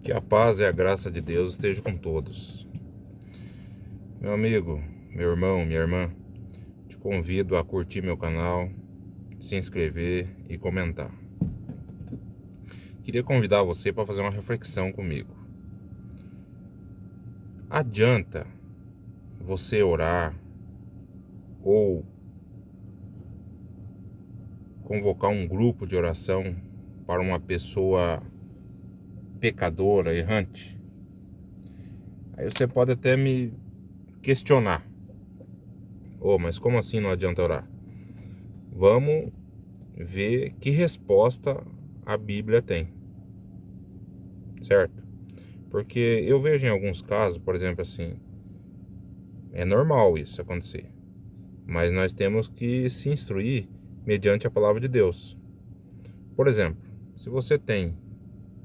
Que a paz e a graça de Deus estejam com todos. Meu amigo, meu irmão, minha irmã, te convido a curtir meu canal, se inscrever e comentar. Queria convidar você para fazer uma reflexão comigo. Adianta você orar ou convocar um grupo de oração para uma pessoa pecadora, errante? Aí você pode até me questionar. Mas como assim não adianta orar? Vamos ver que resposta a Bíblia tem, certo? Porque eu vejo em alguns casos, por exemplo, assim, é normal isso acontecer, mas nós temos que se instruir mediante a palavra de Deus. Por exemplo, se você tem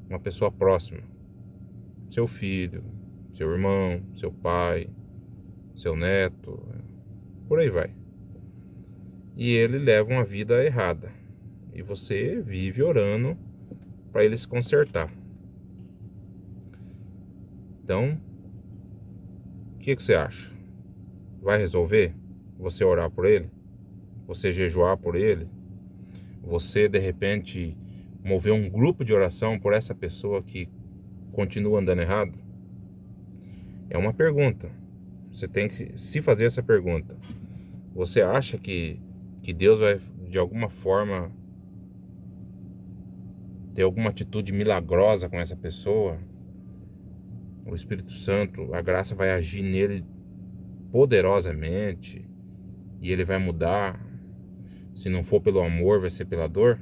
uma pessoa próxima, seu filho, seu irmão, seu pai, seu neto, por aí vai, e ele leva uma vida errada, e você vive orando para ele se consertar. Então, o que você acha? Vai resolver você orar por ele? Você jejuar por ele? Você, de repente, mover um grupo de oração por essa pessoa que continua andando errado? É uma pergunta. Você tem que se fazer essa pergunta. Você acha que Deus vai, de alguma forma, ter alguma atitude milagrosa com essa pessoa? O Espírito Santo, a graça vai agir nele poderosamente e ele vai mudar? Se não for pelo amor, vai ser pela dor?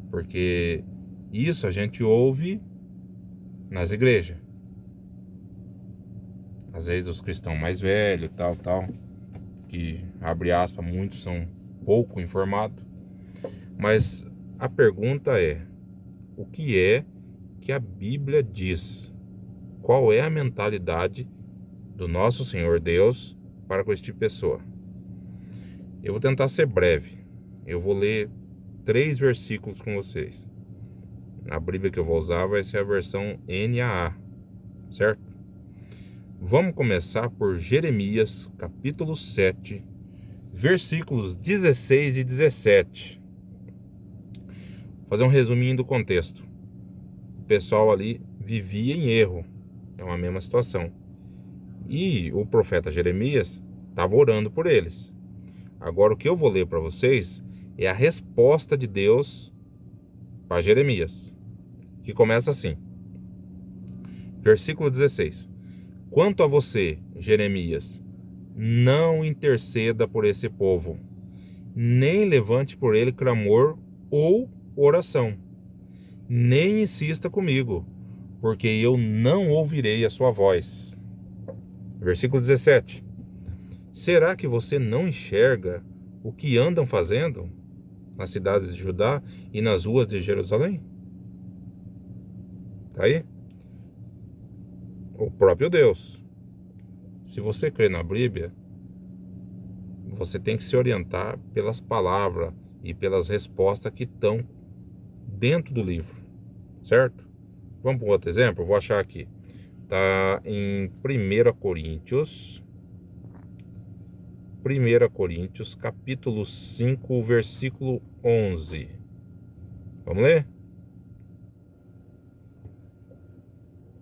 Porque isso a gente ouve nas igrejas. Às vezes os cristãos mais velhos, tal, que, abre aspas, muitos são pouco informados. Mas a pergunta é, o que é que a Bíblia diz? Qual é a mentalidade do nosso Senhor Deus para com este tipo de pessoa? Eu vou tentar ser breve. Eu vou ler 3 versículos com vocês. A Bíblia que eu vou usar vai ser a versão NAA, certo? Vamos começar por Jeremias, capítulo 7, versículos 16 e 17. Vou fazer um resuminho do contexto. O pessoal ali vivia em erro. É uma mesma situação. E o profeta Jeremias estava orando por eles. Agora o que eu vou ler para vocês é a resposta de Deus para Jeremias, que começa assim. Versículo 16. Quanto a você, Jeremias, não interceda por esse povo, nem levante por ele clamor ou oração, nem insista comigo, porque eu não ouvirei a sua voz. Versículo 17. Será que você não enxerga o que andam fazendo nas cidades de Judá e nas ruas de Jerusalém? Tá aí? O próprio Deus. Se você crê na Bíblia, você tem que se orientar pelas palavras e pelas respostas que estão dentro do livro, certo? Vamos para um outro exemplo? Eu vou achar aqui. Está em 1 Coríntios, capítulo 5, versículo 11. Vamos ler?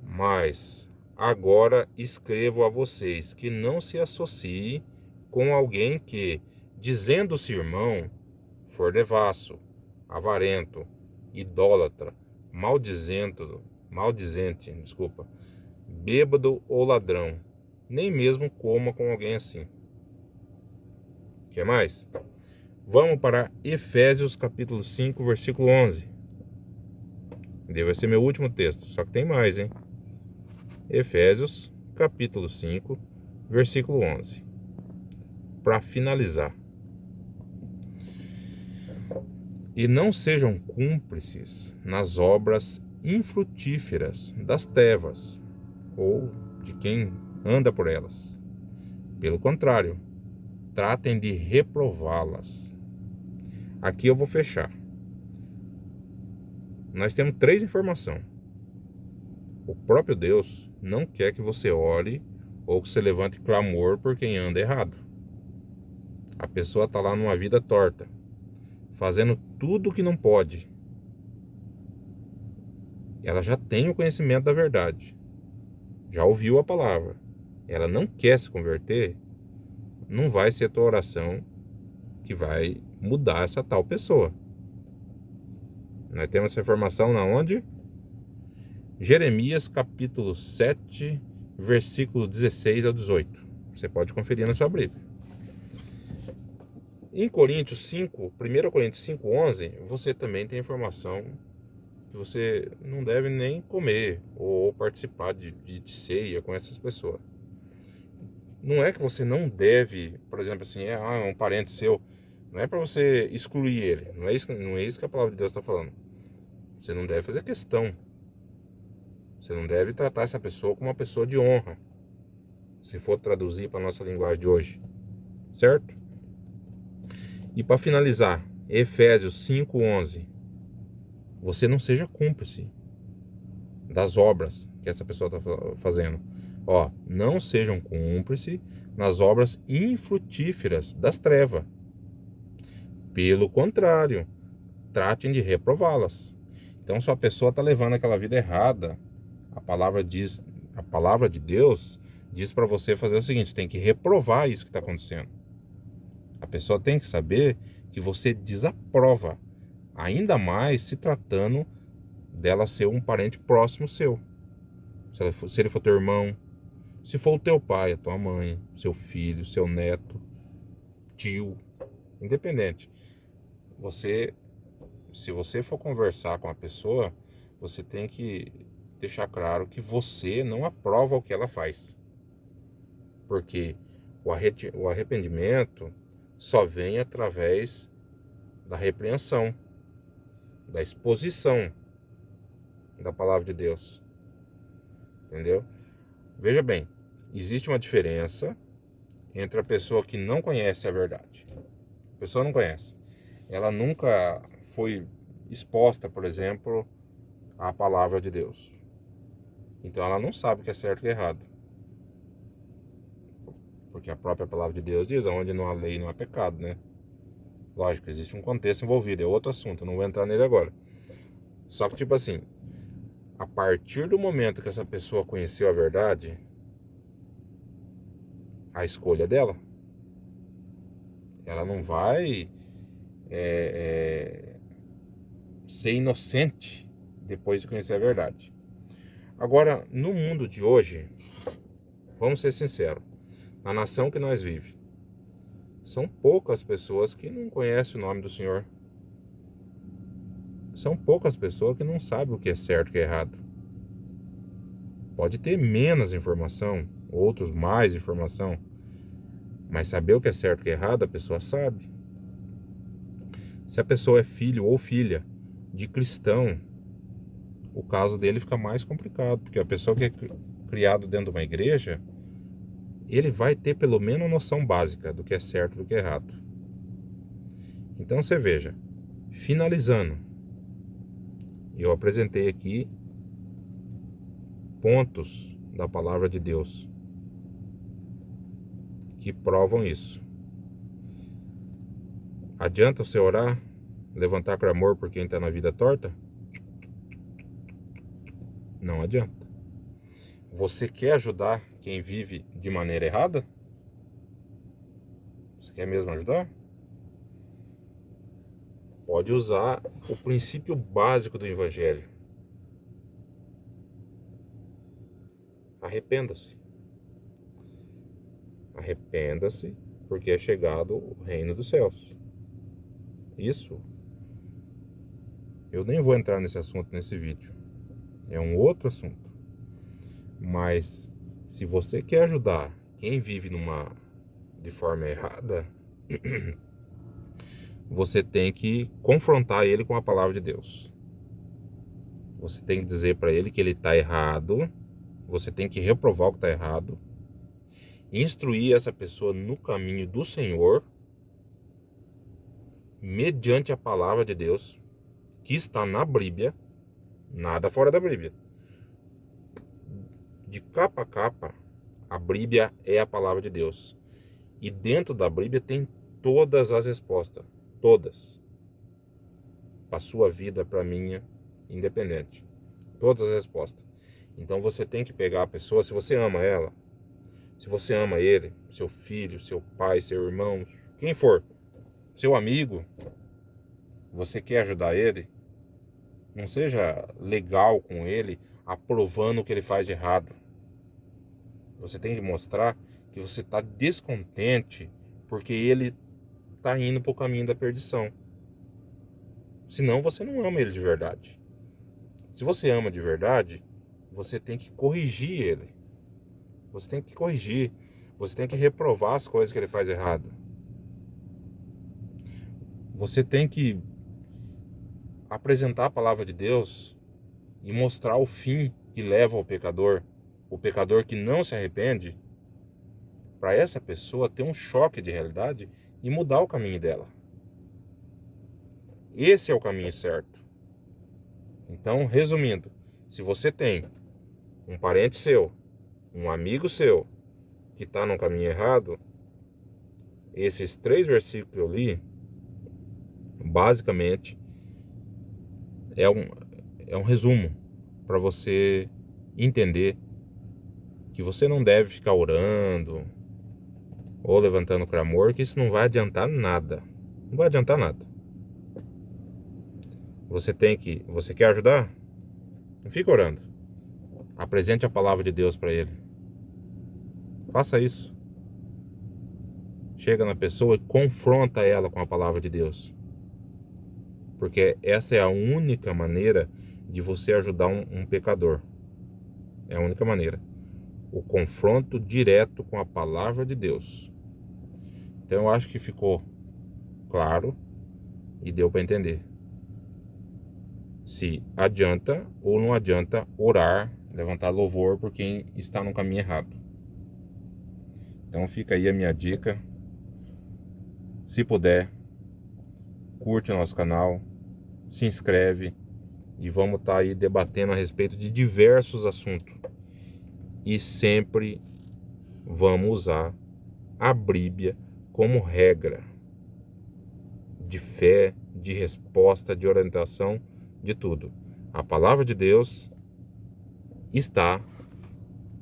Mas agora escrevo a vocês que não se associem com alguém que, dizendo-se irmão, for devasso, avarento, idólatra, maldizente, bêbado ou ladrão, nem mesmo coma com alguém assim. Quer mais? Vamos para Efésios capítulo 5, versículo 11. Vai ser meu último texto, só que tem mais, hein? Efésios capítulo 5, versículo 11. Para finalizar. E não sejam cúmplices nas obras infrutíferas das trevas, ou de quem anda por elas. Pelo contrário, tratem de reprová-las. Aqui eu vou fechar. Nós temos 3 informações. O próprio Deus não quer que você ore ou que você levante clamor por quem anda errado. A pessoa está lá numa vida torta, fazendo tudo o que não pode. Ela já tem o conhecimento da verdade, já ouviu a palavra. Ela não quer se converter, não vai ser a tua oração que vai mudar essa tal pessoa. Nós temos essa informação na onde? Jeremias capítulo 7, versículo 16 ao 18. Você pode conferir na sua Bíblia. Em Coríntios 5, 1 Coríntios 5:11, você também tem informação que você não deve nem comer ou participar de ceia com essas pessoas. Não é que você não deve, por exemplo, assim, um parente seu, não é para você excluir ele, não é isso que a palavra de Deus está falando. Você não deve fazer questão. Você não deve tratar essa pessoa como uma pessoa de honra, se for traduzir para a nossa linguagem de hoje, certo? E para finalizar, Efésios 5:11, você não seja cúmplice das obras que essa pessoa está fazendo. Não sejam cúmplices nas obras infrutíferas das trevas. Pelo contrário, tratem de reprová-las. Então, se a pessoa está levando aquela vida errada, a palavra de Deus diz para você fazer o seguinte: você tem que reprovar isso que está acontecendo. A pessoa tem que saber que você desaprova, ainda mais se tratando dela ser um parente próximo seu. Se ele for teu irmão, se for o teu pai, a tua mãe, seu filho, seu neto, tio, independente. Se você for conversar com a pessoa, você tem que deixar claro que você não aprova o que ela faz. Porque o arrependimento só vem através da repreensão, da exposição da palavra de Deus. Entendeu? Veja bem, existe uma diferença entre a pessoa que não conhece a verdade. A pessoa não conhece. Ela nunca foi exposta, por exemplo, à palavra de Deus. Então ela não sabe o que é certo e o que é errado. Porque a própria palavra de Deus diz: onde não há lei não há pecado, né? Lógico, existe um contexto envolvido, é outro assunto, eu não vou entrar nele agora. Só que, tipo assim, a partir do momento que essa pessoa conheceu a verdade, a escolha dela, ela não vai ser inocente depois de conhecer a verdade. Agora, no mundo de hoje, vamos ser sinceros, na nação que nós vivemos, são poucas pessoas que não conhecem o nome do Senhor. São poucas pessoas que não sabem o que é certo e o que é errado. Pode ter menos informação, outros mais informação, mas saber o que é certo e o que é errado, a pessoa sabe. Se a pessoa é filho ou filha de cristão, o caso dele fica mais complicado, porque a pessoa que é criado dentro de uma igreja, ele vai ter pelo menos a noção básica do que é certo e do que é errado. Então você veja, finalizando, eu apresentei aqui pontos da palavra de Deus que provam isso. Adianta você orar, levantar clamor por quem está na vida torta? Não adianta. Você quer ajudar quem vive de maneira errada? Você quer mesmo ajudar? Pode usar o princípio básico do Evangelho. Arrependa-se. Arrependa-se, porque é chegado o reino dos céus. Isso, eu nem vou entrar nesse assunto nesse vídeo. É um outro assunto. Mas, se você quer ajudar quem vive de forma errada, você tem que confrontar ele com a palavra de Deus. Você tem que dizer para ele que ele está errado. Você tem que reprovar o que está errado. Instruir essa pessoa no caminho do Senhor, mediante a palavra de Deus, que está na Bíblia, nada fora da Bíblia. de capa a capa, a Bíblia é a palavra de Deus. E dentro da Bíblia tem todas as respostas. Todas. Para a sua vida, para a minha, independente. Todas as respostas. Então você tem que pegar a pessoa, se você ama ela, se você ama ele, seu filho, seu pai, seu irmão, quem for, seu amigo, você quer ajudar ele, não seja legal com ele, aprovando o que ele faz de errado. Você tem que mostrar que você está descontente porque ele está indo para o caminho da perdição. Senão você não ama ele de verdade. Se você ama de verdade, você tem que corrigir ele. Você tem que corrigir. Você tem que reprovar as coisas que ele faz errado. Você tem que apresentar a palavra de Deus e mostrar o fim que leva ao pecador. O pecador que não se arrepende, para essa pessoa ter um choque de realidade e mudar o caminho dela. Esse é o caminho certo. Então, resumindo, se você tem um parente seu, um amigo seu, que está no caminho errado, esses 3 versículos que eu li, basicamente, é um resumo para você entender que você não deve ficar orando ou levantando clamor, que isso não vai adiantar nada. Não vai adiantar nada. Você quer ajudar? Não fica orando. Apresente a palavra de Deus para ele. Faça isso. Chega na pessoa e confronta ela com a palavra de Deus. Porque essa é a única maneira de você ajudar um pecador. É a única maneira. O confronto direto com a palavra de Deus. Então eu acho que ficou claro e deu para entender. Se adianta ou não adianta orar, levantar louvor por quem está no caminho errado. Então fica aí a minha dica. Se puder, curte o nosso canal, se inscreve e vamos estar aí debatendo a respeito de diversos assuntos. E sempre vamos usar a Bíblia como regra de fé, de resposta, de orientação, de tudo. A palavra de Deus está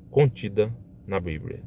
contida na Bíblia.